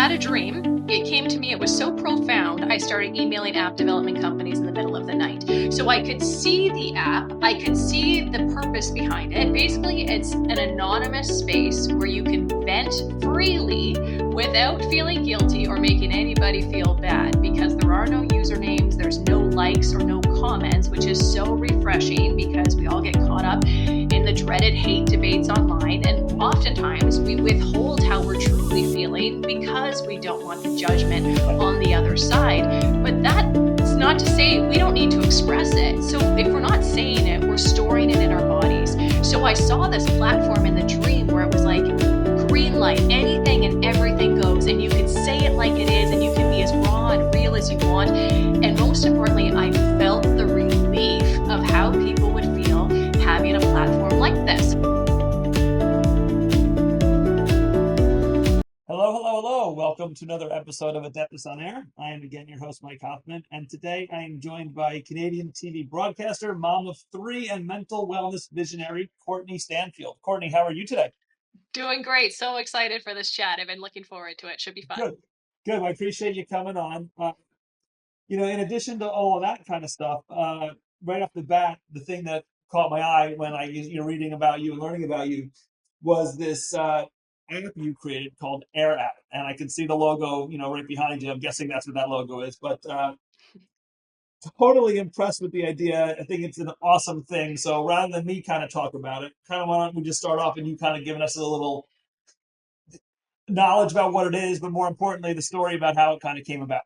had a dream. It came to me. It was so profound. I started emailing app development companies in the middle of the night. So I could see the app. I could see the purpose behind it. Basically, it's an anonymous space where you can vent freely without feeling guilty or making anybody feel bad, because there are no usernames, there's no likes or no comments, which is so refreshing because we all get caught up in the dreaded hate debates online. And oftentimes we withhold how we're truly feeling because we don't want the judgment on the other side. But that's not to say we don't need to express it. So if we're not saying it, we're storing it in our bodies. So I saw this platform in the dream where it was like green light, anything and everything goes, and you can say it like it is, and you can be as raw and real as you want. And most importantly, I felt the relief of how people would feel having a platform like this. Hello. Welcome to another episode of Adeptus On-Air. I am again your host, Mike Hoffman, and today I am joined by Canadian TV broadcaster, mom of three, and mental wellness visionary, Courtney Stanfield. Courtney, how are you today? Doing great. So excited for this chat. I've been looking forward to it. Should be fun. Good. I appreciate you coming on. In addition to all of that kind of stuff, right off the bat, the thing that caught my eye when I, reading about you and learning about you was this app you created called Air App, and I can see the logo, right behind you. I'm guessing that's what that logo is, but totally impressed with the idea. I think it's an awesome thing. So rather than me kind of talk about it, why don't we just start off and you kind of giving us a little knowledge about what it is, but more importantly, the story about how it kind of came about.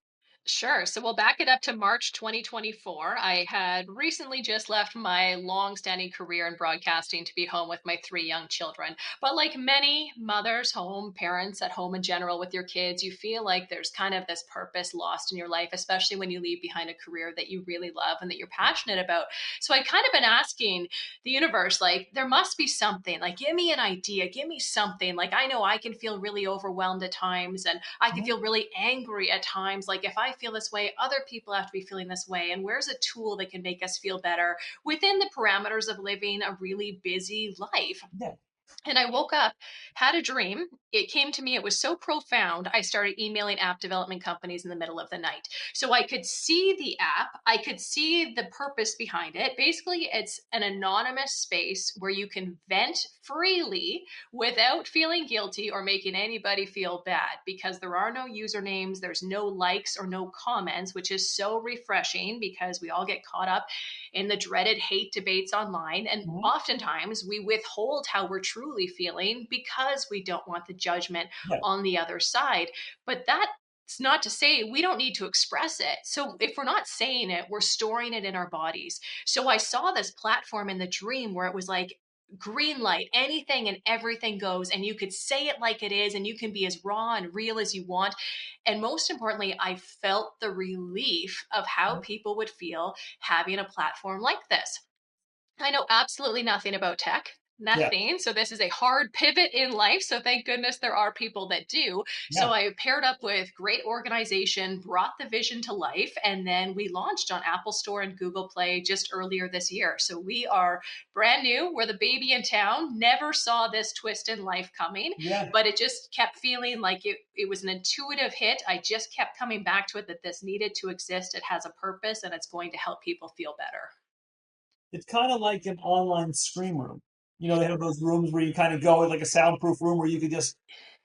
Sure. So we'll back it up to March 2024. I had recently just left my long-standing career in broadcasting to be home with my three young children. But like many mothers, parents at home in general with your kids, you feel like there's kind of this purpose lost in your life, especially when you leave behind a career that you really love and that you're passionate about. So I kind of been asking the universe, like, there must be something, like, give me an idea, give me something. Like, I know I can feel really overwhelmed at times, and I can feel really angry at times. Like, if I feel this way, other people have to be feeling this way. And where's a tool that can make us feel better within the parameters of living a really busy life? Yeah. And I woke up, had a dream. It came to me. It was so profound. I started emailing app development companies in the middle of the night. So I could see the app. I could see the purpose behind it. Basically, it's an anonymous space where you can vent freely without feeling guilty or making anybody feel bad, because there are no usernames, there's no likes or no comments, which is so refreshing because we all get caught up in the dreaded hate debates online. And oftentimes we withhold how we're truly feeling because we don't want the judgment on the other side. But that's not to say we don't need to express it. So if we're not saying it, we're storing it in our bodies. So I saw this platform in the dream where it was like green light, anything and everything goes, and you could say it like it is, and you can be as raw and real as you want. And most importantly, I felt the relief of how people would feel having a platform like this. I know absolutely nothing about tech. Yeah. Nothing. So this is a hard pivot in life. So thank goodness there are people that do. So Yeah. I paired up with great organization, brought the vision to life, and then we launched on Apple Store and Google Play just earlier this year. So we are brand new. We're the baby in town. Never saw this twist in life coming, Yeah. but it just kept feeling like it was an intuitive hit. I just kept coming back to it, that this needed to exist. It has a purpose and it's going to help people feel better. It's kind of like an online scream room. They have those rooms where you kind of go in like a soundproof room where you could just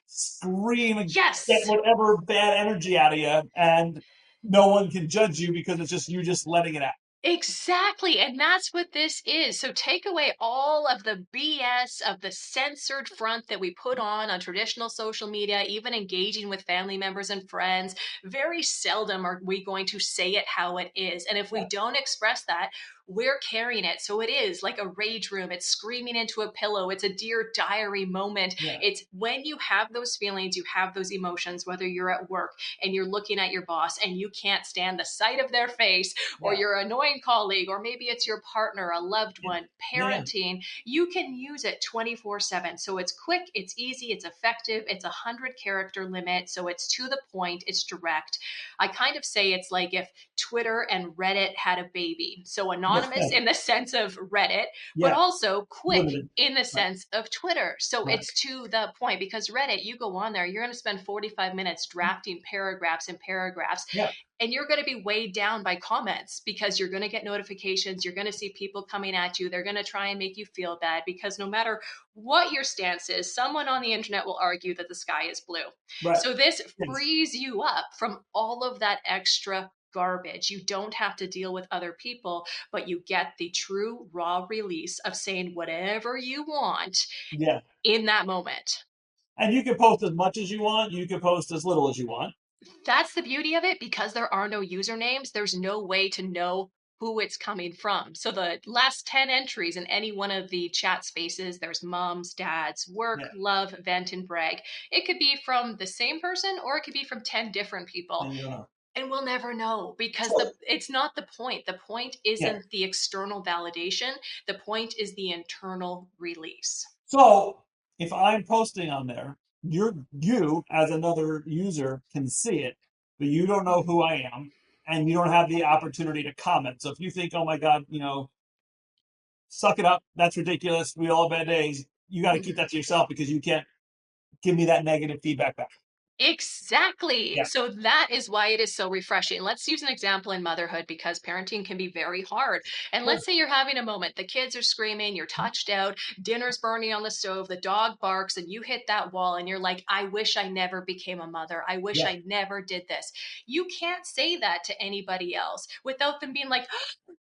scream and get Yes. whatever bad energy out of you, and no one can judge you because it's just you just letting it out. Exactly. And that's what this is. So take away all of the BS of the censored front that we put on traditional social media, even engaging with family members and friends. Very seldom are we going to say it how it is. And if we don't express that, we're carrying it. So it is like a rage room. It's screaming into a pillow. It's a Dear Diary moment. Yeah. It's when you have those feelings, you have those emotions, whether you're at work and you're looking at your boss and you can't stand the sight of their face, or your annoying colleague, or maybe it's your partner, a loved one, parenting, you can use it 24/7. So it's quick, it's easy, it's effective. It's 100-character limit. So it's to the point, it's direct. I kind of say it's like if Twitter and Reddit had a baby. So anonymous anonymous in the sense of Reddit, but Yeah, also quick limited. in the Right, sense of Twitter. So right. it's to the point because Reddit, you go on there, you're going to spend 45 minutes drafting paragraphs and paragraphs, Yeah, and you're going to be weighed down by comments because you're going to get notifications. You're going to see people coming at you. They're going to try and make you feel bad because no matter what your stance is, someone on the internet will argue that the sky is blue. right. So this Yes. frees you up from all of that extra garbage. You don't have to deal with other people, but you get the true raw release of saying whatever you want Yeah. in that moment. And you can post as much as you want. You can post as little as you want. That's the beauty of it because there are no usernames. There's no way to know who it's coming from. So the last 10 entries in any one of the chat spaces, there's moms, dads, work, Yeah. love, vent, and brag. It could be from the same person or it could be from 10 different people. And you don't know. And we'll never know because So, it's not the point. The point yeah. isn't the external validation. The point is the internal release. So if I'm posting on there, you as another user can see it, but you don't know who I am, and you don't have the opportunity to comment. So if you think, oh my God, suck it up, that's ridiculous, we all have bad days, you got to keep that to yourself because you can't give me that negative feedback back. Exactly. Yeah. So that is why it is so refreshing. Let's use an example in motherhood because parenting can be very hard. And Sure. let's say you're having a moment, the kids are screaming, you're touched out, dinner's burning on the stove, the dog barks, and you hit that wall and you're like, I wish I never became a mother. I wish Yeah. I never did this. You can't say that to anybody else without them being like,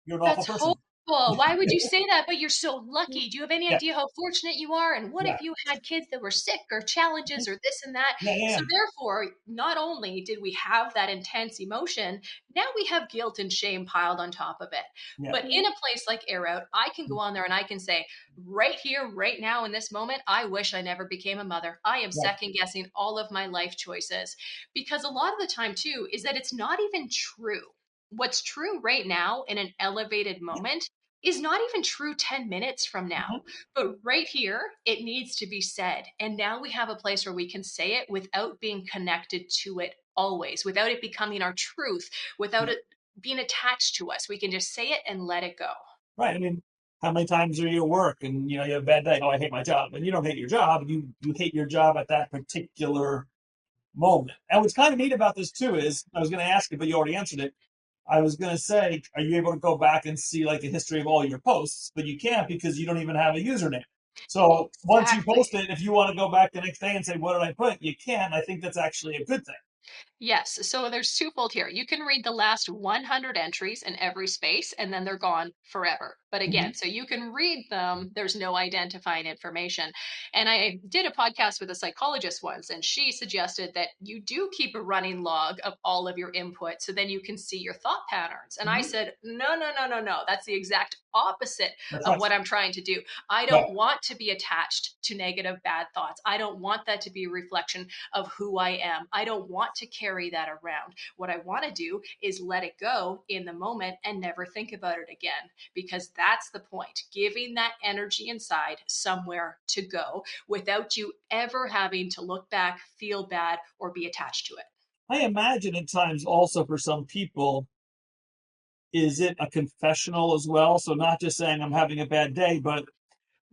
You're an awful that's person. horrible. Why would you say that? But you're so lucky. Do you have any Yeah. idea how fortunate you are? And what if Yeah. you had kids that were sick or challenges or this and that? Yeah. So, Yeah. therefore, not only did we have that intense emotion, now we have guilt and shame piled on top of it. Yeah. But in a place like Air Out, I can go on there and I can say, right here, right now, in this moment, I wish I never became a mother. I am Right. second guessing all of my life choices. Because a lot of the time, too, is that it's not even true. What's true right now in an elevated moment is not even true 10 minutes from now. Mhm. But right here, it needs to be said. And now we have a place where we can say it without being connected to it always, without it becoming our truth, without Yeah. it being attached to us. We can just say it and let it go. Right. I mean, how many times are you at work and you have a bad day? Oh, I hate my job. And you don't hate your job. You hate your job at that particular moment. And what's kind of neat about this too is I was going to ask you, but you already answered it. I was going to say, are you able to go back and see like a history of all your posts? But you can't because you don't even have a username. So once you Exactly. post it, if you want to go back the next day and say, what did I put? You can. I think that's actually a good thing. Yes, so there's twofold here. You can read the last 100 entries in every space, and then they're gone forever. But Mm-hmm. again, so you can read them, there's no identifying information. And I did a podcast with a psychologist once, and she suggested that you do keep a running log of all of your input so then you can see your thought patterns. And I Mm-hmm. said, no, no, no, no, no. That's the exact opposite That's of right. what I'm trying to do. I Right. don't want to be attached to negative, bad thoughts. I don't want that to be a reflection of who I am. I don't want to carry that around. What I want to do is let it go in the moment and never think about it again, because that's the point. Giving that energy inside somewhere to go without you ever having to look back, feel bad, or be attached to it. I imagine at times also for some people, is it a confessional as well? So not just saying I'm having a bad day, but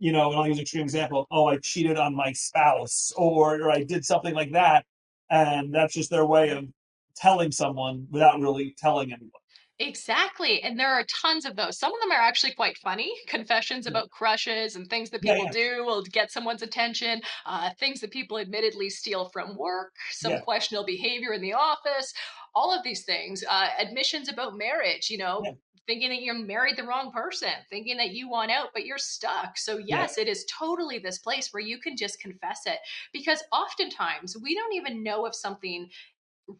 and I'll use an extreme example. Oh, I cheated on my spouse, or I did something like that, and that's just their way of telling someone without really telling anyone. Exactly. And there are tons of those. Some of them are actually quite funny. Confessions Yeah, about crushes and things that yeah, people yeah, do will get someone's attention, things that people admittedly steal from work, some yeah, questionable behavior in the office, all of these things. Admissions about marriage, yeah, thinking that you're married the wrong person, thinking that you want out, but you're stuck. So, yeah, yes, it is totally this place where you can just confess it because oftentimes we don't even know if something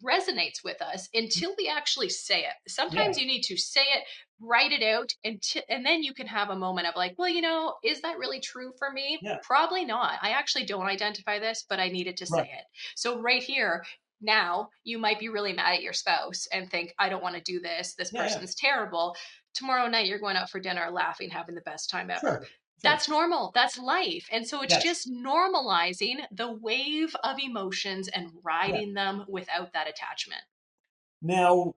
resonates with us until we actually say it. yeah, Sometimes you need to say it, write it out, and then you can have a moment of like, well, is that really true for me? yeah, Probably not. I actually don't identify this, but I needed to say right, it. So, right here, now you might be really mad at your spouse and think, I don't want to do this. This yeah, yeah, person's terrible. Tomorrow night, you're going out for dinner, laughing, having the best time ever. sure, sure, That's normal. That's life. And so it's yes, just normalizing the wave of emotions and yeah. riding them without that attachment. Now,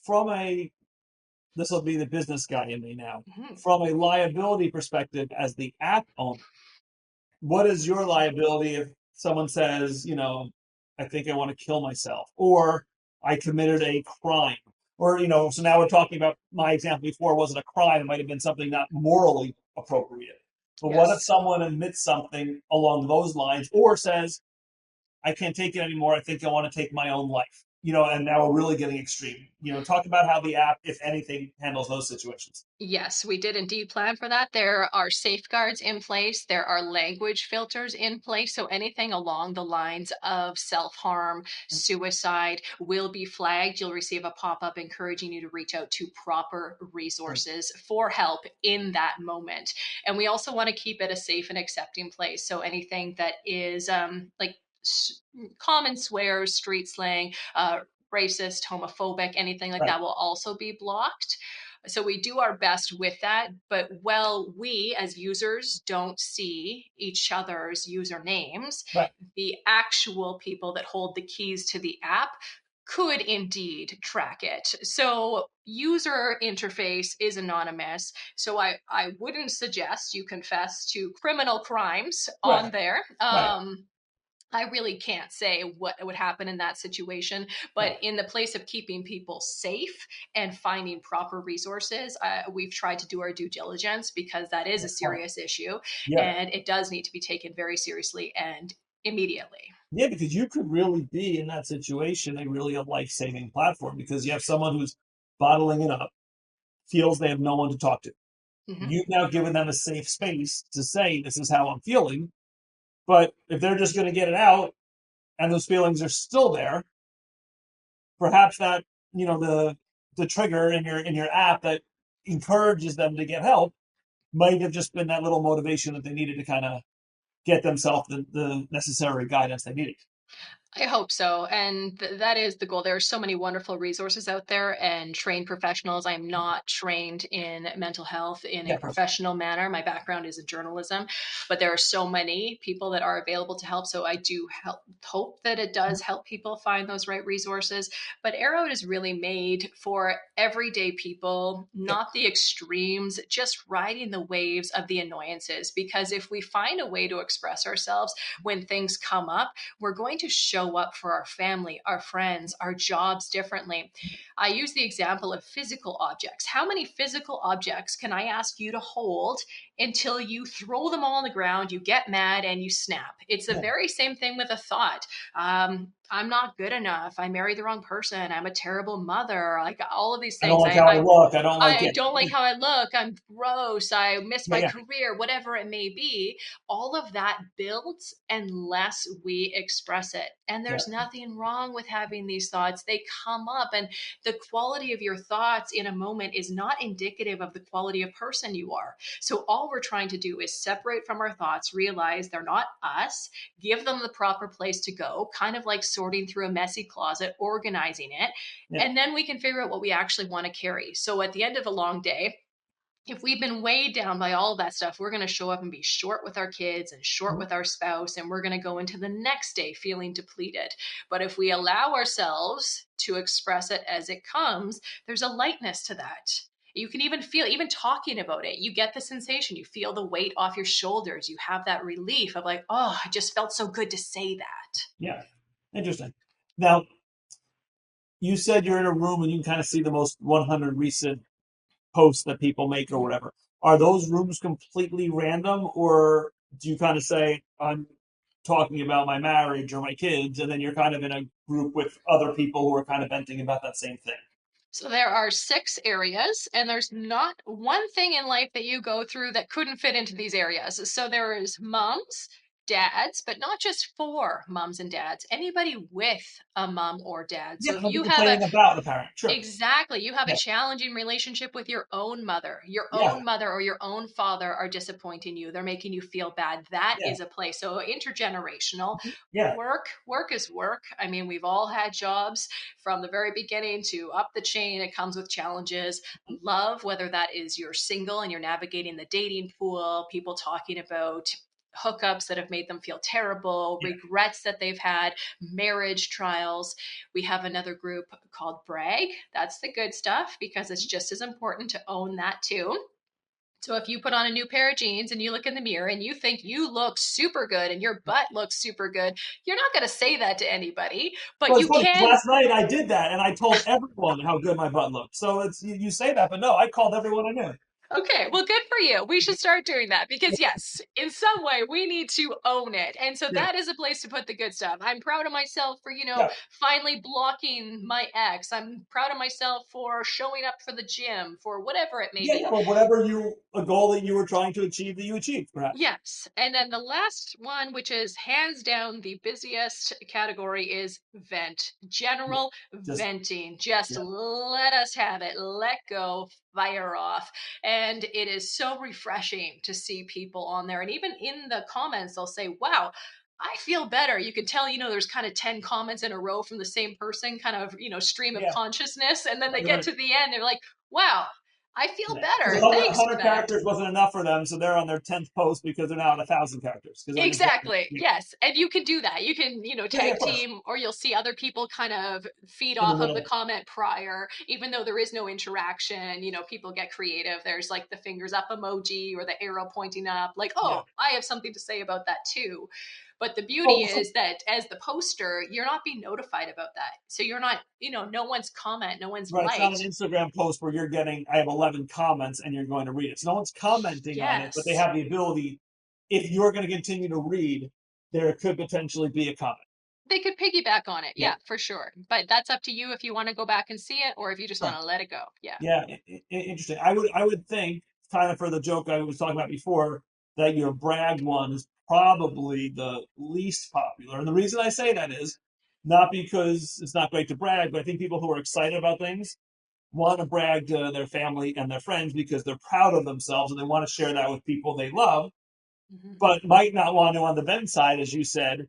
from a this will be the business guy in me now. Mhm. From a liability perspective, as the app owner, what is your liability if someone says, I think I want to kill myself, or I committed a crime, or so now we're talking about my example before wasn't a crime; it might have been something not morally appropriate. But what if Yes. someone admits something along those lines, or says, I can't take it anymore. I think I want to take my own life. And now we're really getting extreme. Talk about how the app, if anything, handles those situations. Yes, we did indeed plan for that. There are safeguards in place. There are language filters in place. So anything along the lines of self harm, suicide will be flagged. You'll receive a pop up encouraging you to reach out to proper resources for help in that moment. And we also want to keep it a safe and accepting place. So anything that is like common swears, street slang, racist, homophobic, anything like Right, that will also be blocked. So we do our best with that. But while we as users don't see each other's usernames, right, the actual people that hold the keys to the app could indeed track it. So user interface is anonymous. So I wouldn't suggest you confess to criminal crimes right, on there. right, I really can't say what would happen in that situation, but right. in the place of keeping people safe and finding proper resources, we've tried to do our due diligence because that is a That's smart. serious issue Yeah, and it does need to be taken very seriously and immediately. yeah, because you could really be in that situation a life-saving platform because you have someone who's bottling it up, feels they have no one to talk to. Mhm. You've now given them a safe space to say, "This is how I'm feeling." But if they're just going to get it out and those feelings are still there, perhaps that the trigger in your app that encourages them to get help might have just been that little motivation that they needed to kind of get themselves the necessary guidance they needed. I hope so. And that is the goal. There are so many wonderful resources out there and trained professionals. I'm not trained in mental health in Yeah, a of course. professional manner. My background is in journalism, but there are so many people that are available to help. So I do hope that it does help people find those right resources. But Arrow is really made for everyday people, Yeah, not the extremes, just riding the waves of the annoyances. Because if we find a way to express ourselves when things come up, we're going to show up for our family, our friends, our jobs differently. I use the example of physical objects. How many physical objects can I ask you to hold until you throw them all on the ground, you get mad, and you snap? It's the yeah. very same thing with a thought. I'm not good enough. I married the wrong person. I'm a terrible mother. Like all of these I don't things. like how I look. I don't like I it. don't like how I look. I'm gross. I miss Yeah, my yeah, career, whatever it may be. All of that builds unless we express it. And yeah, there's nothing wrong with having these thoughts. They come up, and the quality of your thoughts in a moment is not indicative of the quality of person you are. So, all we're trying to do is separate from our thoughts, realize they're not us, give them the proper place to go, kind of like sorting through a messy closet, organizing it, yeah. and then we can figure out what we actually want to carry. So at the end of a long day, if we've been weighed down by all of that stuff, we're going to show up and be short with our kids and short Mhm. with our spouse, and we're going to go into the next day feeling depleted. But if we allow ourselves to express it as it comes, there's a lightness to that. You can even feel, even talking about it, you get the sensation, you feel the weight off your shoulders. You have that relief of like, oh, I just felt so good to say that. Yeah. Interesting. Now, you said you're in a room and you can kind of see the most 100 recent posts that people make or whatever. Are those rooms completely random, or do you kind of say, I'm talking about my marriage or my kids, and then you're kind of in a group with other people who are kind of venting about that same thing? So there are 6 areas, and there's not one thing in life that you go through that couldn't fit into these areas. So there is moms, dads, but not just for moms and dads, anybody with a mom or dad. Yeah, So if I'll be you have a complaining about the parent. Sure. Exactly. You have a Yeah, challenging relationship with your yeah, own mother or your own father are disappointing you. They're making you feel bad. That yeah, is a place. So intergenerational yeah, work is work. I mean, we've all had jobs from the very beginning to up the chain. It comes with challenges. Love, whether that is you're single and you're navigating the dating pool, people talking about hookups that have made them feel terrible, Yeah. regrets that they've had, marriage trials. We have another group called Brag. That's the good stuff because it's just as important to own that too. So if you put on a new pair of jeans and you look in the mirror and you think you look super good and your butt looks super good, you're not going to say that to anybody, but Well, it's you funny 'cause can. last night I did that and I told everyone how good my butt looked. So it's you say that, but no, I called everyone I knew. Okay, well, good for you. We should start doing that because, yes, in some way, we need to own it. And so Yeah, that is a place to put the good stuff. I'm proud of myself for, yeah, finally blocking my ex. I'm proud of myself for showing up for the gym, for whatever it may yeah, yeah. be. Well, whatever you a goal that you were trying to achieve that you achieved, perhaps. Yes. And then the last one, which is hands down the busiest category, is vent. Yeah, General just venting. Just yeah, let us have it. Let go, fire off. And it is so refreshing to see people on there. And even in the comments, they'll say, wow, I feel better. You can tell, there's kind of 10 comments in a row from the same person, kind of, stream of yeah. consciousness. And then they get Right. to the end, they're like, wow, I feel Yeah, because better. 100, Thanks for that. characters wasn't enough for them, so they're on their 10th post because they're now at 1,000 characters because they're just Exactly. yeah, Yes. And you can do that. You can, yeah, yeah, tag of course, team, or you'll see other people kind of feed in the off of the middle. comment prior, even though there is no interaction. People get creative. There's like the fingers up emoji or the arrow pointing up, like, Yeah. oh, I have something to say about that too. But the beauty Well, so, is that as the poster, you're not being notified about that. So you're not, no one's comment, no one's right, it's not an liked. Instagram post where you're getting I have 11 comments and you're going to read it. So no one's commenting on it, but they Yes. have the ability. If you're going to continue to read, there could potentially be a comment. They could piggyback on it. Yeah. Yeah, for sure. But that's up to you if you want to go back and see it or if you just want to let it go. Yeah. Yeah, interesting. I would think, kind of for the joke I was talking about before, that your brag one is probably the least popular. And the reason I say that is not because it's not great to brag, but I think people who are excited about things want to brag to their family and their friends because they're proud of themselves and they want to share that with people they love, Mhm. but might not want to, on the vent side, as you said,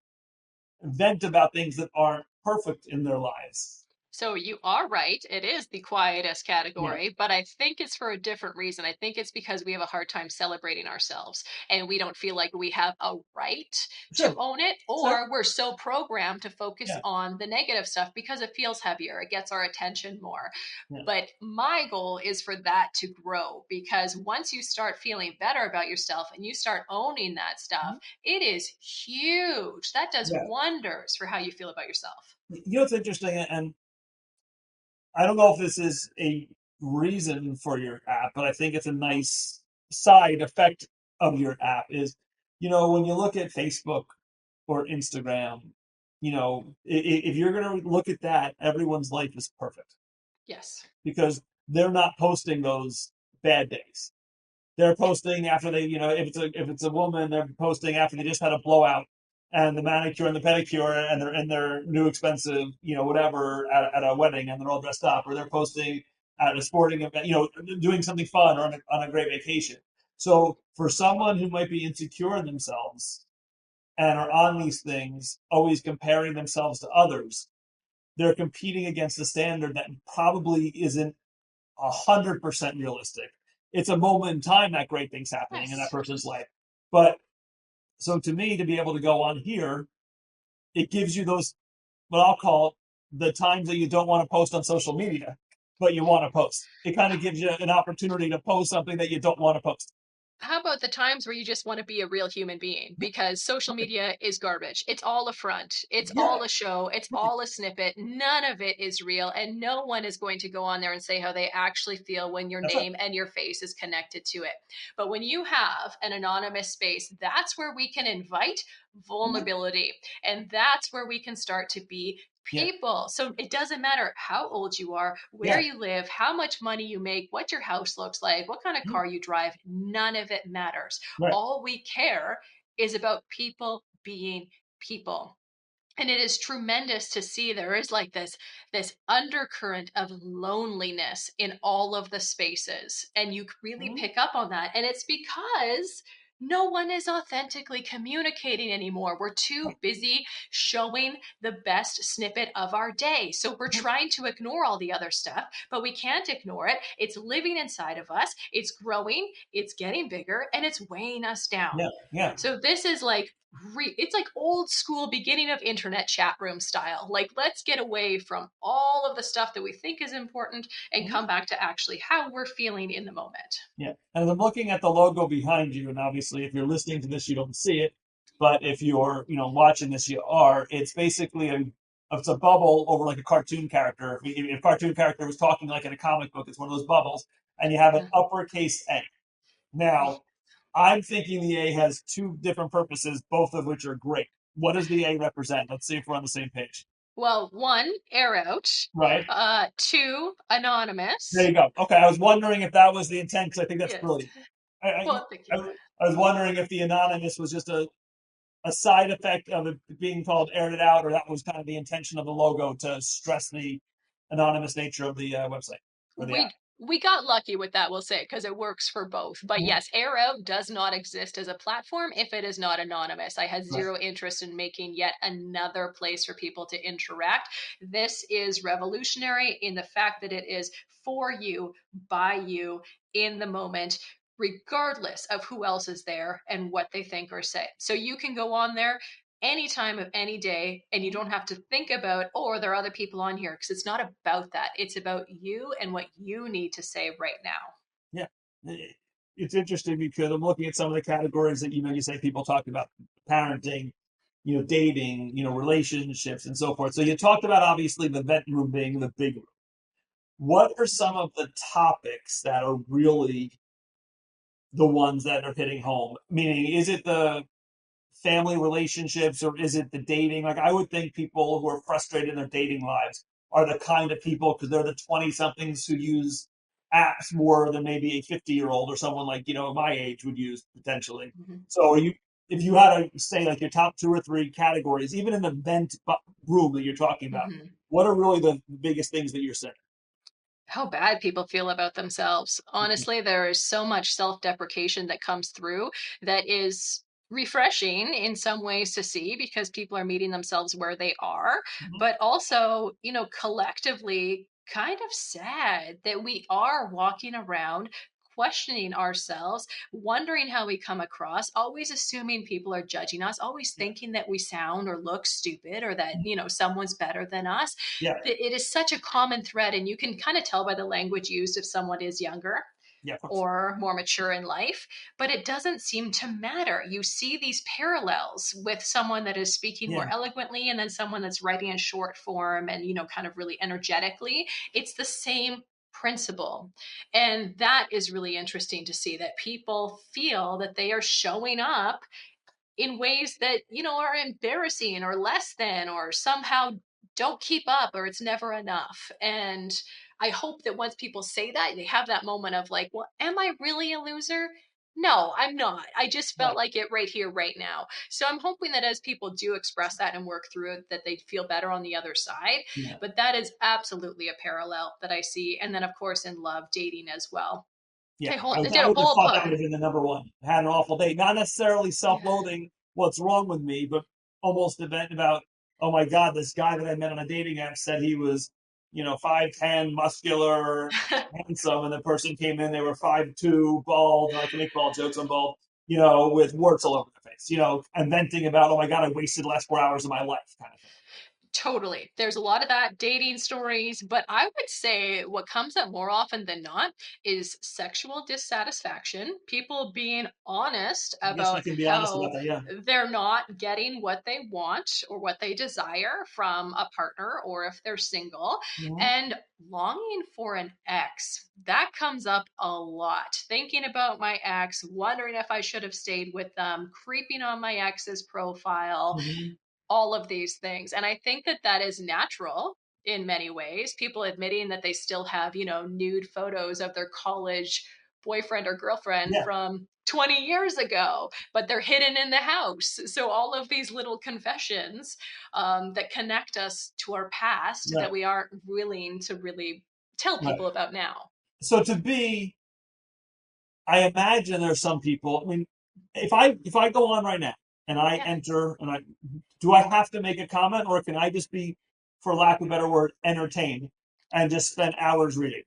vent about things that aren't perfect in their lives. So you are right. It is the quietest Yeah, category, but I think it's for a different reason. I think it's because we have a hard time celebrating ourselves and we don't feel like we have a right to sure, own it, sure, or we're so programmed to focus yeah, on the negative stuff because it feels heavier. It gets our attention more. yeah. But my goal is for that to grow because once you start feeling better about yourself and you start owning that stuff, it is huge. That does Yeah. wonders for how you feel about yourself. You know what's interesting, and I don't know if this is a reason for your app, but I think it's a nice side effect of your app is, when you look at Facebook or Instagram, if you're going to look at that, everyone's life is perfect Yes. because they're not posting those bad days. They're posting after they, if it's a woman, they're posting after they just had a blowout and the manicure and the pedicure and they're in their new expensive, whatever at a wedding and they're all dressed up, or they're posting at a sporting event, doing something fun or on a great vacation. So for someone who might be insecure in themselves and are on these things, always comparing themselves to others, they're competing against a standard that probably isn't 100% realistic. It's a moment in time that great things happening in that Yes. person's life. But so to me, to be able to go on here, it gives you those what I'll call the times that you don't want to post on social media, but you want to post. It kind of gives you an opportunity to post something that you don't want to post. How about the times where you just want to be a real human being? Because social media is garbage. It's all a front. It's Yeah, all a show. It's right. all a snippet. None of it is real. And no one is going to go on there and say how they actually feel when your That's right. name and your face is connected to it. But when you have an anonymous space, that's where we can invite Yeah, vulnerability. And that's where we can start to be yeah, people. So it doesn't matter how old you are, where yeah. you live, how much money you make, what your house looks like, what kind of Mhm. car you drive. None of it matters. Right. All we care is about people being people. And it is tremendous to see there is like this undercurrent of loneliness in all of the spaces and you really Mhm. pick up on that, and it's because no one is authentically communicating anymore. We're too busy showing the best snippet of our day. So we're trying to ignore all the other stuff, but we can't ignore it. It's living inside of us, it's growing, it's getting bigger, and it's weighing us down. Yeah, yeah. So this is like it's like old school beginning of internet chat room style. Like, let's get away from all of the stuff that we think is important and Mhm. come back to actually how we're feeling in the moment. Yeah. And I'm looking at the logo behind you, and obviously, if you're listening to this, you don't see it. But if you're, watching this, you are. It's basically it's a bubble over like a cartoon character. If a cartoon character was talking like in a comic book, it's one of those bubbles, and you have an uppercase A. Now, I'm thinking the A has two different purposes, both of which are great. What does the A represent? Let's see if we're on the same page. Well, one, air out. Right? Two, There anonymous. you go. Okay, I was wondering if that was the intent because I think that's Yes. brilliant. I, Well, thank you. I, I was wondering if the anonymous was just a side effect of it being called aired it out, or that was kind of the intention of the logo to stress the anonymous nature of the website or the app. We got lucky with that, we'll say, because it works for both. But Mhm. yes, Arrow does not exist as a platform if it is not anonymous. I had Right. zero interest in making yet another place for people to interact. This is revolutionary in the fact that it is for you, by you, in the moment, regardless of who else is there and what they think or say. So you can go on there any time of any day, and you don't have to think about, oh, are there other people on here, because it's not about that. It's about you and what you need to say right now. Yeah. It's interesting because I'm looking at some of the categories that you say people talk about parenting, dating, relationships and so forth. So you talked about obviously the vet room being the big room. What are some of the topics that are really the ones that are hitting home? Meaning, is it the family relationships or is it the dating? Like, I would think people who are frustrated in their dating lives are the kind of people because they're the 20 somethings who use apps more than maybe a 50-year-old or someone like, my age would use potentially. Mhm. So, if you had to say like your top two or three categories, even in the vent room that you're talking about, Mhm. what are really the biggest things that you're saying? How bad people feel about themselves. Honestly, there is so much self deprecation that comes through that is refreshing in some ways to see, because people are meeting themselves where they are, Mhm. but also, collectively kind of sad that we are walking around questioning ourselves, wondering how we come across, always assuming people are judging us, always Yeah. thinking that we sound or look stupid or that, someone's better than us. Yeah. It is such a common thread, and you can kind of tell by the language used if someone is younger Yeah. Of course. or more mature in life, but it doesn't seem to matter. You see these parallels with someone that is speaking Yeah. more eloquently and then someone that's writing in short form and, kind of really energetically. It's the same principle. And that is really interesting to see, that people feel that they are showing up in ways that, are embarrassing or less than or somehow don't keep up or it's never enough. And I hope that once people say that, they have that moment of like, well, am I really a loser? No, I'm not. I just felt Right. like it right here, right now. So I'm hoping that as people do express that and work through it, that they feel better on the other side. Yeah. But that is absolutely a parallel that I see. And then, of course, in love, dating as well. Yeah, I did I a would have whole thought that would post. have been the number one. Had an awful day. Not necessarily self-loathing, what's wrong with me, but almost a bit about, oh my God, this guy that I met on a dating app said he was, 5'10", muscular, Yeah. handsome, and the person came in, they were 5'2", bald, and I can make bald jokes on bald, with warts all over the face, and venting about, oh my God, I wasted the last 4 hours of my life, kind of thing. Totally. There's a lot of that dating stories, but I would say what comes up more often than not is sexual dissatisfaction, people being honest I guess we about can be honest about how that, yeah. they're not getting what they want or what they desire from a partner or if they're single, Mhm. and longing for an ex. That comes up a lot. Thinking about my ex, wondering if I should have stayed with them, creeping on my ex's profile, Mhm. all of these things. And I think that that is natural in many ways. People admitting that they still have, nude photos of their college boyfriend or girlfriend Yeah, from 20 years ago, but they're hidden in the house. So all of these little confessions that connect us to our past that right, we aren't willing to really tell right. people about now. So I imagine there's some people. I mean, if I go on right now and I Yeah. enter and I do I have to make a comment, or can I just be, for lack of a better word, entertained and just spend hours reading?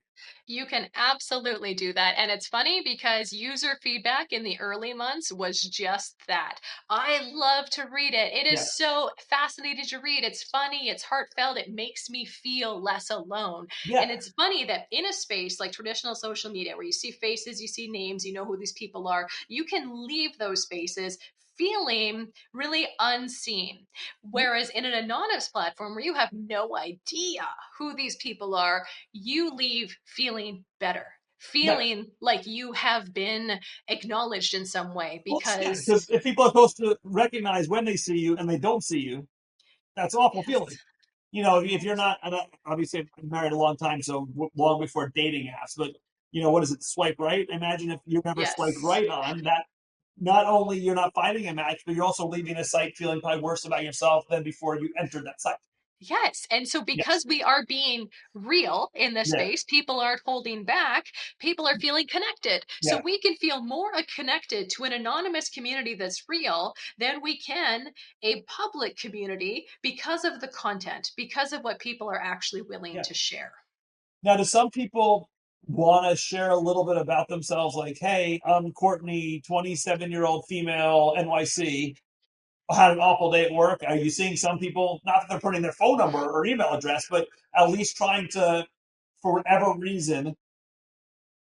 You can absolutely do that. And it's funny because user feedback in the early months was just that. I love to read it. It is Yeah, so fascinating to read. It's funny, it's heartfelt, it makes me feel less alone. yeah, And it's funny that in a space like traditional social media, where you see faces, you see names, you know who these people are, you can leave those spaces feeling really unseen. Whereas in an anonymous platform where you have no idea who these people are, you leave feeling better, yeah. feeling like you have been acknowledged in some way Well, yeah, because, because if people are supposed to recognize when they see you and they don't see you, that's an awful feeling. yes, If you're yes, not, and obviously I'm married a long time, so long before dating apps, but what is it? Swipe right. Imagine if you never swiped yes. right on that. Not only you're not finding a match, but you're also leaving a site feeling probably worse about yourself than before you entered that site. Yes. And so, Yes. because we are being real in this Yeah. space, people aren't holding back, people are feeling connected. So, Yeah. we can feel more connected to an anonymous community that's real than we can a public community because of the content, because of what people are actually willing Yeah. to share. Now, do some people want to share a little bit about themselves? Like, hey, I'm Courtney, 27-year-old female, NYC. Had an awful day at work. Are you seeing some people, not that they're putting their phone number or email address, but at least trying to, for whatever reason,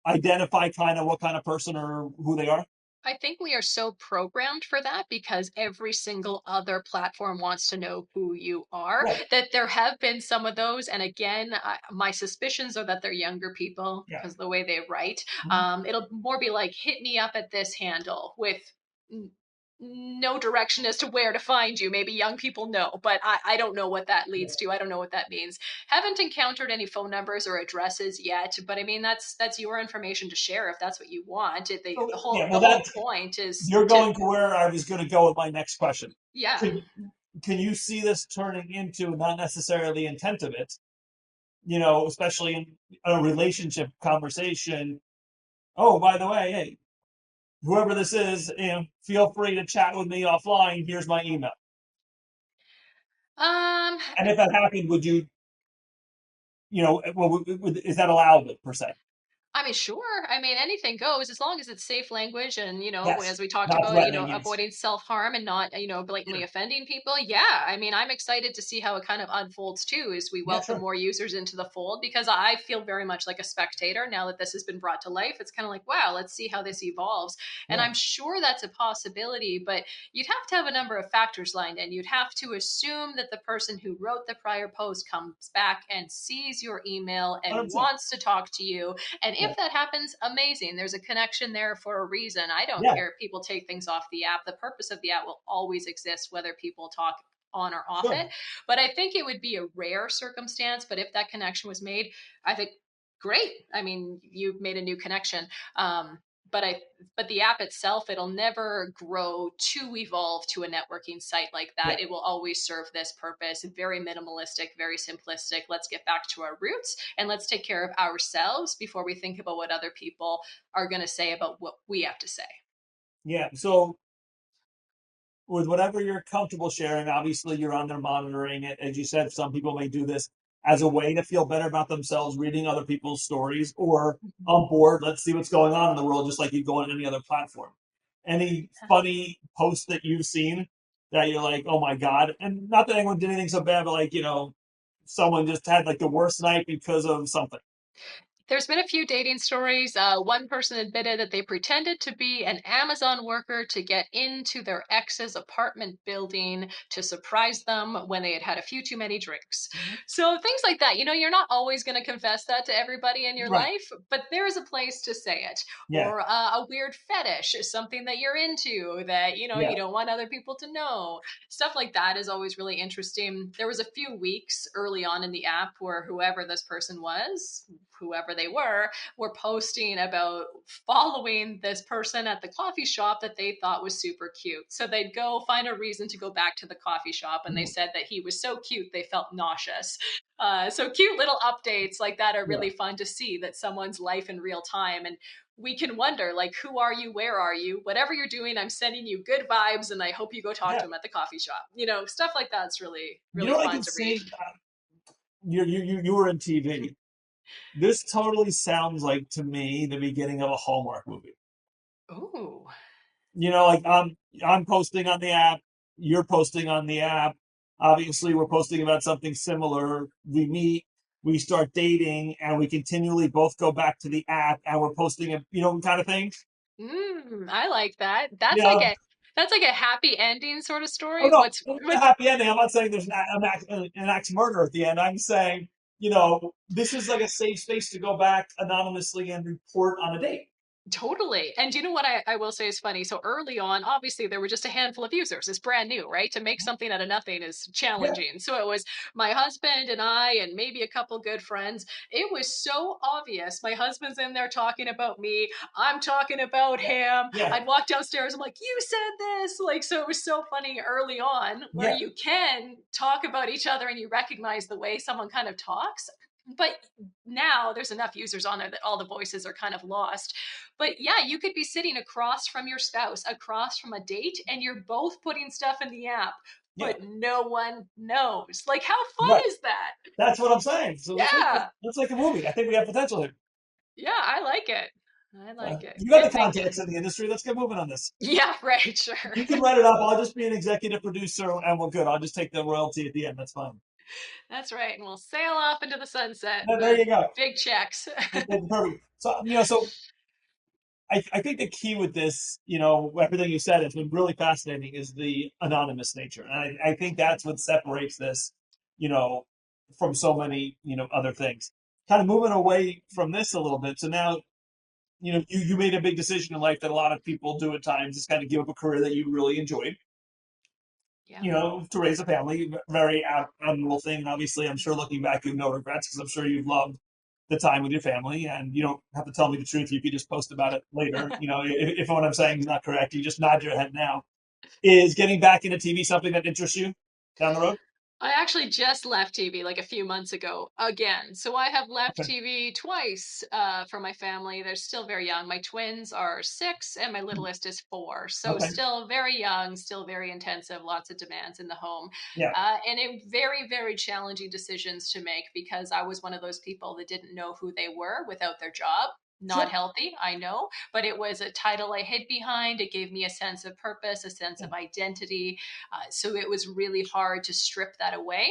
identify kind of what kind of person or who they are? I think we are so programmed for that because every single other platform wants to know who you are, Right. that there have been some of those. And again, my suspicions are that they're younger people Yeah. because the way they write. Mhm. It'll more be like, hit me up at this handle with no direction as to where to find you. Maybe young people know, but I don't know what that Yeah. leads to. I don't know what that means. Haven't encountered any phone numbers or addresses yet, but I mean that's your information to share if that's what you want. So, The yeah, whole well, the whole that point is you're to, going to where I was going to go with my next question. yeah. Can, can you see this turning into, not necessarily the intent of it, especially in a relationship conversation? Oh, by the way, hey, whoever this is, feel free to chat with me offline. Here's my email. Um, And if that happened, would you, well, is that allowable per se? I mean, sure. I mean, anything goes as long as it's safe language and, as Yes. we talked Not about, threatening, yes. avoiding self-harm and not, blatantly Sure. offending people. Yeah. I mean, I'm excited to see how it kind of unfolds too as we Yeah, welcome sure. more users into the fold because I feel very much like a spectator now that this has been brought to life. It's kind of like, wow, let's see how this evolves. And Yeah. I'm sure that's a possibility, but you'd have to have a number of factors lined in. You'd have to assume that the person who wrote the prior post comes back and sees your email and 100%. wants to talk to you, and Yeah. if that happens, amazing. There's a connection there for a reason. I don't Yeah. care if people take things off the app. The purpose of the app will always exist, whether people talk on or off Sure. it. But I think it would be a rare circumstance. But if that connection was made, I think great. I mean, you've made a new connection. Um, but I, but the app itself, it'll never grow to evolve to a networking site like Yeah. that. It will always serve this purpose. Very minimalistic, very simplistic. Let's get back to our roots and let's take care of ourselves before we think about what other people are going to say about what we have to say. Yeah. So with whatever you're comfortable sharing, obviously you're on there monitoring it. As you said, some people may do this as a way to feel better about themselves, reading other people's stories, or Mhm. on board, let's see what's going on in the world, just like you go on any other platform. Any funny posts that you've seen that you're like, oh my God? And not that anyone did anything so bad, but like, someone just had like the worst night because of something. There's been a few dating stories. One person admitted that they pretended to be an Amazon worker to get into their ex's apartment building to surprise them when they had had a few too many drinks. Mhm. So things like that. You're not always going to confess that to everybody in your Right. life, but there is a place to say it. Yeah. Or a weird fetish is something that you're into that, Yeah. you don't want other people to know. Stuff like that is always really interesting. There was a few weeks early on in the app where whoever this person was, whoever they were posting about following this person at the coffee shop that they thought was super cute. So they'd go find a reason to go back to the coffee shop, and they Mhm. said that he was so cute they felt nauseous. So cute little updates like that are Yeah. really fun to see that someone's life in real time. And we can wonder, like, who are you? Where are you? Whatever you're doing, I'm sending you good vibes, and I hope you go talk Yeah. to him at the coffee shop. Stuff like that's really, You really know what I fun can to read. see? You were in TV. This totally sounds like to me the beginning of a Hallmark movie. Ooh. Like I'm posting on the app, you're posting on the app. Obviously, we're posting about something similar. We meet, we start dating, and we continually both go back to the app, and we're posting a kind of thing. I like that. You know, That's like a happy ending sort of oh story. no, What's it's a what happy ending. I'm not saying there's an axe murder at the end. I'm saying this is like a safe space to go back anonymously and report on a date. Totally. And do you know what I will say is funny? So early on, obviously, there were just a handful of users. It's brand new, right? To make something out of nothing is Yeah, challenging. So it was my husband and I, and maybe a couple good friends. It was so obvious. My husband's in there talking about me. I'm talking about yeah, him. yeah, I'd walk downstairs. I'm like, you said this. Like, so it was so funny early on where yeah, you can talk about each other and you recognize the way someone kind of talks. But now there's enough users on there that all the voices are kind of lost. But yeah, you could be sitting across from your spouse, across from a date, and you're both putting stuff in the app, yeah. but no one knows. Like, how fun Right. is that? That's what I'm saying. So Yeah. let's make a movie. I think we have potential here. Yeah, I like it. I like it. You got the Good contacts thinking. in the industry. Let's get moving on this. Yeah, right, sure. You can write it up. I'll just be an executive producer, and we're good. I'll just take the royalty at the end. That's fine. That's right. And we'll sail off into the sunset There with you go. big checks. That's perfect. So I think the key with this, everything you said, has been really fascinating, is the anonymous nature, and I think that's what separates this, you know, from so many, other things. Kind of moving away from this a little bit. So now, you made a big decision in life that a lot of people do at times, is kind of give up a career that you really enjoyed, Yeah. to raise a family. Very admirable thing. Obviously, I'm sure looking back, you have no regrets, because I'm sure you've loved the time with your family, and you don't have to tell me the truth. You could just post about it later. If what I'm saying is not correct, you just nod your head now. Is getting back into TV something that interests you down the road? I actually just left TV like a few months ago again. So I have left Okay. TV twice for my family. They're still very young. My twins are 6 and my littlest is 4. So Okay. still very young, still very intensive, lots of demands in the home. Yeah. And it very, very challenging decisions to make because I was one of those people that didn't know who they were without their job. Not Sure. healthy, I know, but it was a title I hid behind. It gave me a sense of purpose, a sense Yeah. of identity, so it was really hard to strip that away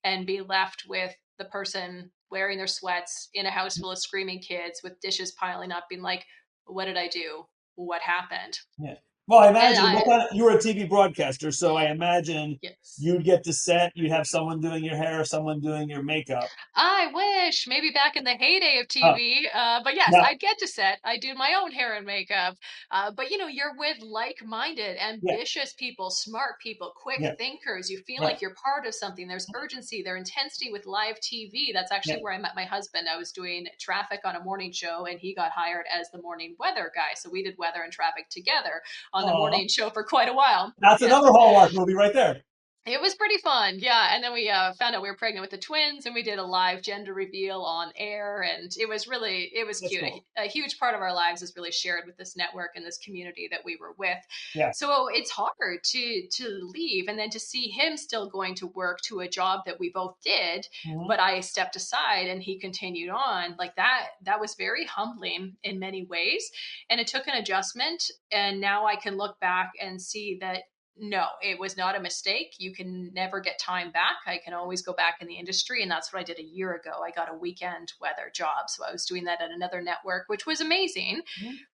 and be left with the person wearing their sweats in a house full of screaming kids with dishes piling up, being like, what did I do? What happened? Yeah. Well, I And imagine I, you were a TV broadcaster, so I imagine yes. you'd get to set, you'd have someone doing your hair, someone doing your makeup. I wish maybe back in the heyday of Oh, TV. But yes, yeah, I'd get to set. I do my own hair and makeup. But you're with like-minded, yeah, ambitious people, smart people, quick yeah, thinkers. You feel right, like you're part of something. There's urgency, there's intensity with live TV. That's yeah. actually where I met my husband. I was doing traffic on a morning show, and he got hired as the morning weather guy. So we did weather and traffic together on the Oh, morning show for quite a while. that's Yes. another Hallmark movie right there. It was pretty fun, yeah. And then we found out we were pregnant with the twins, and we did a live gender reveal on air, and it was That's cute. cool. A huge part of our lives is really shared with this network and this community that we were with. Yeah. So it's hard to leave, and then to see him still going to work to a job that we both did, Hmm. but I stepped aside and he continued on like that. That was very humbling in many ways, and it took an adjustment. And now I can look back and see that no, it was not a mistake. You can never get time back. I can always go back in the industry. And that's what I did a year ago. I got a weekend weather job. So I was doing that at another network, which was amazing.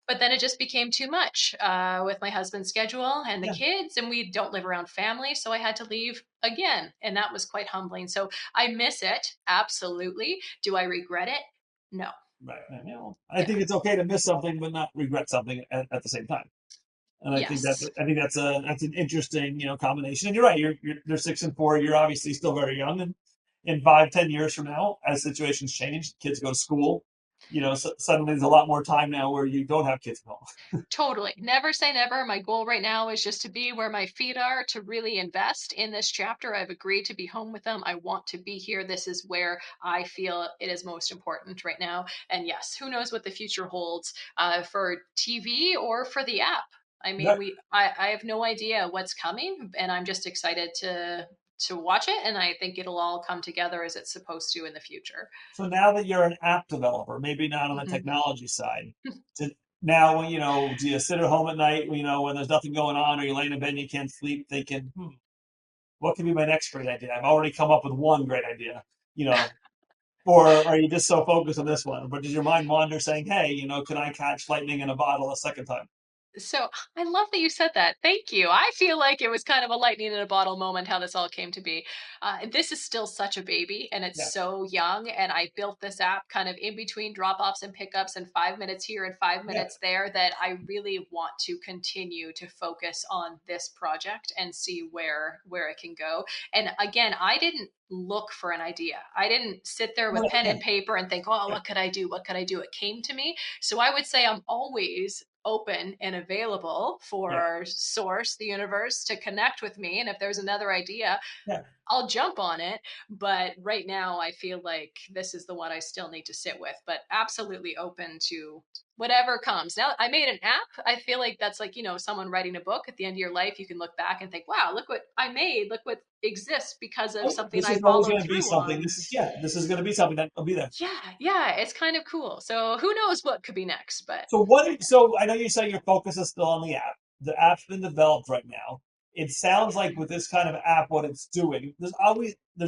But then it just became too much with my husband's schedule and the Yeah. kids. And we don't live around family. So I had to leave again. And that was quite humbling. So I miss it. Absolutely. Do I regret it? No. Right. I Yeah. think it's okay to miss something, but not regret something at the same time. And Yes. I think that's an interesting, combination. And you're right. They're 6 and 4. You're obviously still very young, and in 5, 10 years from now, as situations change, kids go to school. suddenly there's a lot more time now where you don't have kids at home. Totally. Never say never. My goal right now is just to be where my feet are, to really invest in this chapter. I've agreed to be home with them. I want to be here. This is where I feel it is most important right now. And yes, who knows what the future holds for TV or for the app. I mean, That- I have no idea what's coming, and I'm just excited to watch it. And I think it'll all come together as it's supposed to in the future. So now that you're an app developer, maybe not on the Mhm. technology side, to, now do you sit at home at night, when there's nothing going on, or you're laying in bed and you can't sleep, thinking, what could be my next great idea? I've already come up with one great idea, you know, or are you just so focused on this one? But does your mind wander saying, hey, can I catch lightning in a bottle a second time? So I love that you said that. Thank you. I feel like it was kind of a lightning in a bottle moment how this all came to be. This is still such a baby and it's Yeah, so young. And I built this app kind of in between drop offs and pickups and 5 minutes here and five yeah, minutes there that I really want to continue to focus on this project and see where it can go. And again, I didn't look for an idea. I didn't sit there with right, pen yeah, and paper and think, oh, yeah, what could I do? What could I do? It came to me. So I would say I'm always open and available yeah, for source, the universe, to connect with me. And if there's another idea, yeah. I'll jump on it. But right now, I feel like this is the one I still need to sit with, but absolutely open to whatever comes. Now, I made an app. I feel like that's like, someone writing a book at the end of your life. You can look back and think, wow, look what I made. Look what exists because of Right. something This I is always followed going to be through something. on. This is going to be something that will be there. Yeah, yeah, it's kind of cool. So who knows what could be next, but So I know you say your focus is still on the app. The app's been developed right now. It sounds like with this kind of app, what it's doing, there's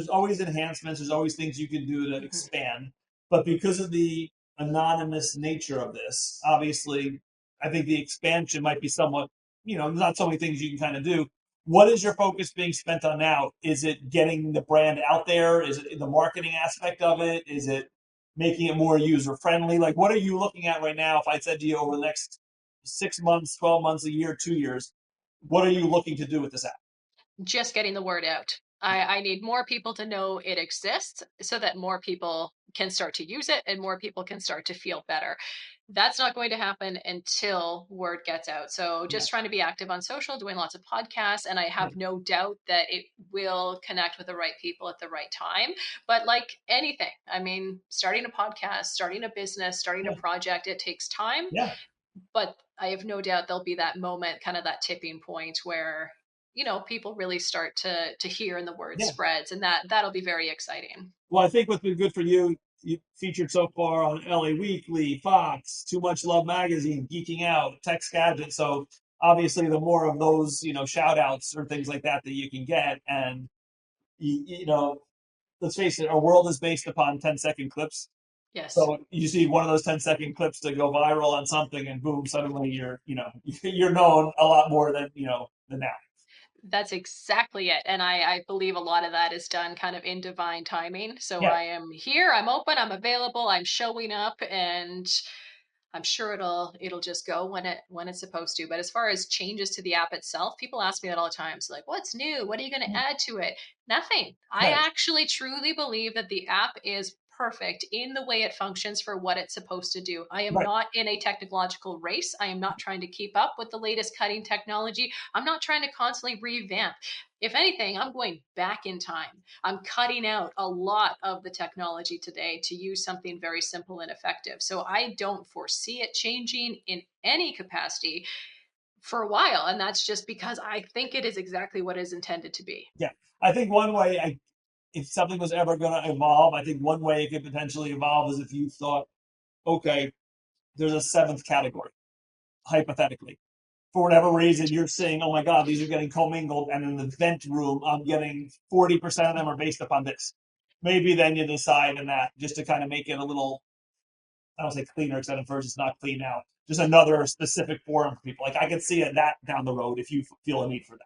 always enhancements, there's always things you can do to mhm, expand. But because of the anonymous nature of this, obviously, I think the expansion might be somewhat, there's not so many things you can kind of do. What is your focus being spent on now? Is it getting the brand out there? Is it the marketing aspect of it? Is it making it more user friendly? Like, what are you looking at right now? If I said to you over the next 6 months, 12 months, a year, 2 years, what are you looking to do with this app? just getting the word out. I need more people to know it exists so that more people can start to use it and more people can start to feel better. That's not going to happen until word gets out. So Yeah, just trying to be active on social, doing lots of podcasts, and I yeah, have no doubt that it will connect with the right people at the right time. But like anything, I mean, starting a podcast, starting a business, starting a yeah, project, it takes time, yeah, but I have no doubt there'll be that moment, kind of that tipping point where people really start to hear and the word yeah. spreads, and that'll be very exciting. Well, I think what's been good for you, you featured so far on LA Weekly, Fox, Too Much Love Magazine, Geeking Out, Tech Gadget. So obviously, the more of those, shout outs or things like that you can get, and let's face it, our world is based upon 10-second clips. Yes. So you see one of those 10-second clips to go viral on something, and boom, suddenly you're known a lot more than now. That's exactly it. And I believe a lot of that is done kind of in divine timing. So Yeah, I am here, I'm open, I'm available, I'm showing up, and I'm sure it'll just go when it's supposed to. But as far as changes to the app itself, people ask me that all the time. So like, what's new? What are you going to add to it? Nothing. I right, actually truly believe that the app is perfect in the way it functions for what it's supposed to do. I am right. not in a technological race. I am not trying to keep up with the latest cutting technology. I'm not trying to constantly revamp. If anything, I'm going back in time. I'm cutting out a lot of the technology today to use something very simple and effective. So I don't foresee it changing in any capacity for a while. And that's just because I think it is exactly what it is intended to be. Yeah, I think one way, if something was ever going to evolve, I think one way it could potentially evolve is if you thought, okay, there's a seventh category, hypothetically. For whatever reason, you're saying, oh my God, these are getting commingled, and in the vent room, I'm getting 40% of them are based upon this. Maybe then you decide in that just to kind of make it a little, I don't say cleaner, because at first it's not clean now. Just another specific forum for people. Like I could see that down the road if you feel a need for that.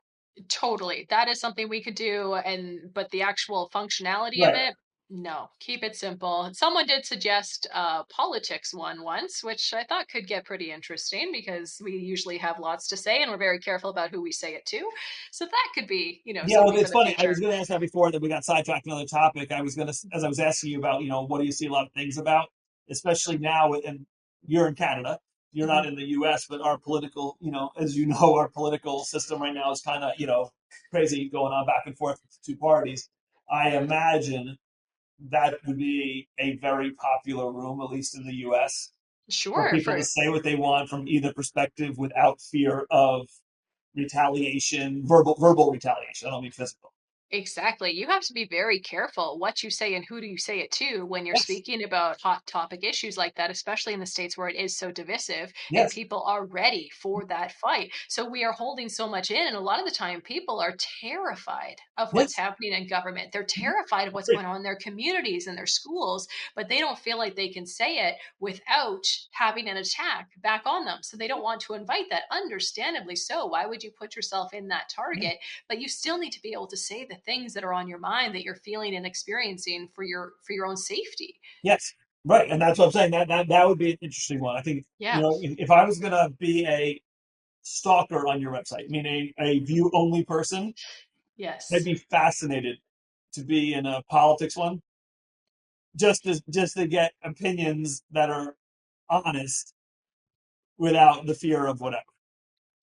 Totally. That is something we could do. But the actual functionality of Right. it, no, keep it simple. Someone did suggest politics one once, which I thought could get pretty interesting because we usually have lots to say and we're very careful about who we say it to. So that could be, Yeah, well, something for it's the funny. I was future. going to ask that before that we got sidetracked another topic. I was going to, as I was asking you about, what do you see a lot of things about? especially now, and you're in Canada, you're not in the US, but our political, as you know, our political system right now is kind of, crazy going on back and forth with the two parties. I imagine that would be a very popular room, at least in the US, for Sure, people to for say what they want from either perspective without fear of retaliation, verbal retaliation. I don't mean physical. exactly. You have to be very careful what you say and who do you say it to when you're Yes, speaking about hot topic issues like that, especially in the States where it is so divisive and yes, people are ready for that fight. So we are holding so much in. And a lot of the time, people are terrified of what's yes. happening in government. They're terrified of what's Great. going on in their communities and their schools, but they don't feel like they can say it without having an attack back on them. So they don't want to invite that, understandably so. Why would you put yourself in that Yeah. target? But you still need to be able to say the things that are on your mind that you're feeling and experiencing for your own safety. Yes, right, and that's what I'm saying. That would be an interesting one. I think Yeah. if I was gonna be a stalker on your website, meaning a view only person, I'd Yes. be fascinated to be in a politics one, just to get opinions that are honest without the fear of whatever.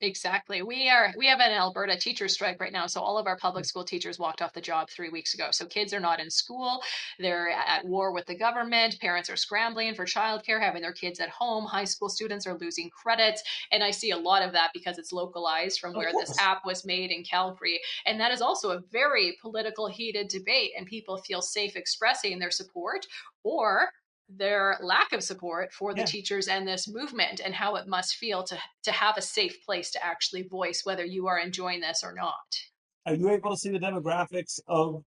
Exactly. We have an Alberta teacher strike right now, so all of our public school teachers walked off the job 3 weeks ago. So kids are not in school. They're at war with the government. Parents are scrambling for childcare, having their kids at home. High school students are losing credits, and I see a lot of that because it's localized from Of where this course, app was made in Calgary, and that is also a very political, heated debate, and people feel safe expressing their support or their lack of support for the yeah. teachers and this movement and how it must feel to have a safe place to actually voice whether you are enjoying this or not. Are you able to see the demographics of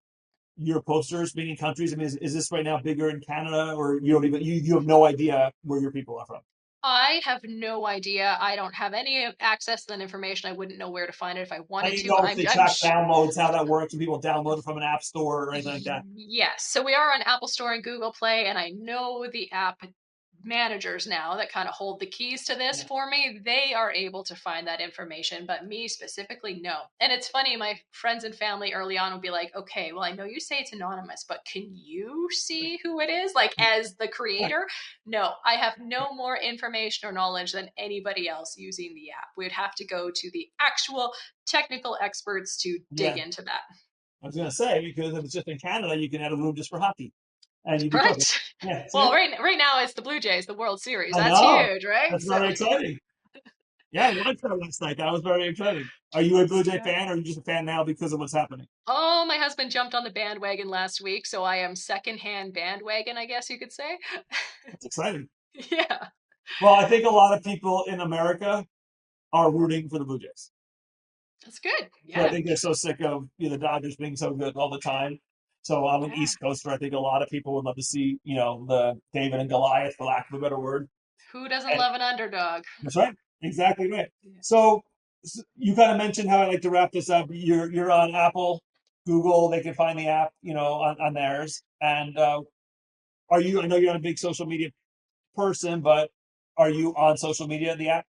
your posters, meaning countries? I mean, is this right now bigger in Canada, or you don't even you have no idea where your people are from? I have no idea. I don't have any access to that information. I wouldn't know where to find it if I I wanted didn't to. know if they I'm track downloads, how that works, and people download it from an app store or anything like that. Yes. So we are on Apple Store and Google Play, and I know the app managers now that kind of hold the keys to this Yeah. for me. They are able to find that information, but me specifically, no. And it's funny, my friends and family early on will be like, okay, well, I know you say it's anonymous, but can you see who it is? Like, as the Right. creator? No, I have no more information or knowledge than anybody else using the app. We'd have to go to the actual technical experts to dig Yeah. into that. I was gonna say, because if it's just in Canada, you can add a room just for hockey, and you'd be covered. Right? Yeah. See, Well, right now it's the Blue Jays, the World Series. I That's know. huge, right? That's So very exciting. Yeah, I watched that last night. That was very exciting. Are you a Blue Jay yeah. fan, or are you just a fan now because of what's happening? Oh, my husband jumped on the bandwagon last week, so I am secondhand bandwagon, I guess you could say. That's exciting. Yeah. Well, I think a lot of people in America are rooting for the Blue Jays. That's good. So I Yeah. think they're so sick of the Dodgers being so good all the time. So I'm an Yeah. East Coaster. I think a lot of people would love to see, the David and Goliath, for lack of a better word. Who doesn't And love an underdog? that's right. Exactly right. Yeah. So you kind of mentioned how I like to wrap this up. You're on Apple, Google. They can find the app, on theirs. And are you? I know you're not a big social media person, but are you on social media? The app?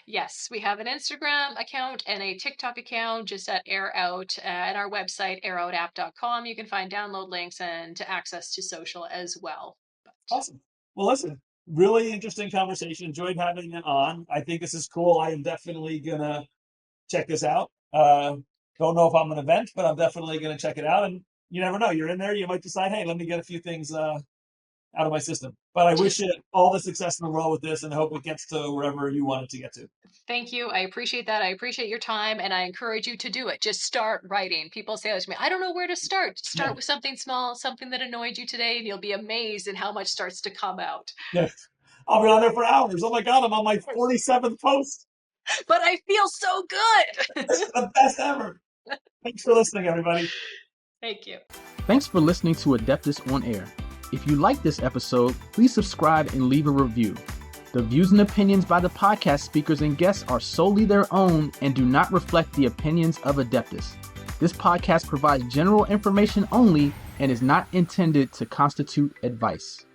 Yes, we have an Instagram account and a TikTok account just at Air Out and our website, airoutapp.com. You can find download links and access to social as well. But Awesome. Well, listen, really interesting conversation. Enjoyed having it on. I think this is cool. I am definitely gonna check this out. Don't know if I'm an event, but I'm definitely gonna check it out. And you never know. You're in there. You might decide, hey, let me get a few things out of my system. But I wish just you all the success in the world with this, and I hope it gets to wherever you want it to get to. thank you. I appreciate that. I appreciate your time and I encourage you to do it. Just start writing. People say that to me. I don't know where to start. Yeah. Start with something small, something that annoyed you today, and you'll be amazed at how much starts to come out. Yeah. I'll be on there for hours. Oh my God, I'm on my 47th post. But I feel so good. This is the best ever. Thanks for listening, everybody. Thank you. Thanks for listening to Adeptus On-Air. If you like this episode, please subscribe and leave a review. The views and opinions by the podcast speakers and guests are solely their own and do not reflect the opinions of Adeptus. This podcast provides general information only and is not intended to constitute advice.